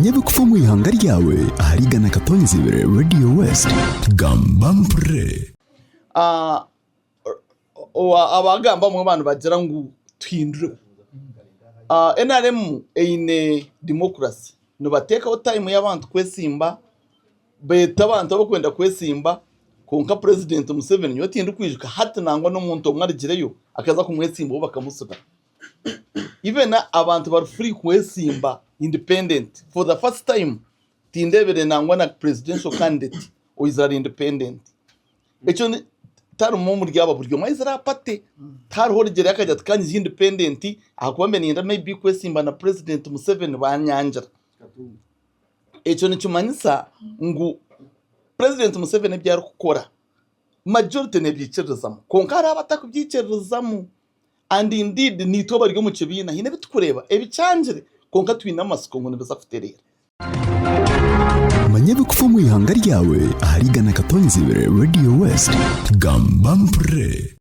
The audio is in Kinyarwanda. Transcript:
manyabikufa mu ihanga ryawe aharigana katonzi bere Radio West Gambambure. Abagamba mu bantu bagira ngo twindure NRM eine democracy no batekaho time y'abantu kwesimba beta abantu abo kwenda kwesimba konka president Museveni yotinda kwijuka hati nangwa no muntu umwarigireyo akaza kumwesimba bakamusuka even abantu bari free kwesimba independent for the first time tindebere nangwa na presidential candidate o izari independent echo taru mu ryaba buryo mwizara pate taru horigere akajya tkanyize independent akwambe ninda maybe kwesimba na president Museveni banyanjira echo nicyumanyisa ngo president Museveni byari gukora majority nebyicerezamo konkara abatakubyicerezamo and indeed nito bari mu kibina hine bitukureba ebicangire konka twina amasiko ngo nibazafiterera manyabikufa mu ihanga ryawe aharigana katonzi bere Radio West Gambambure.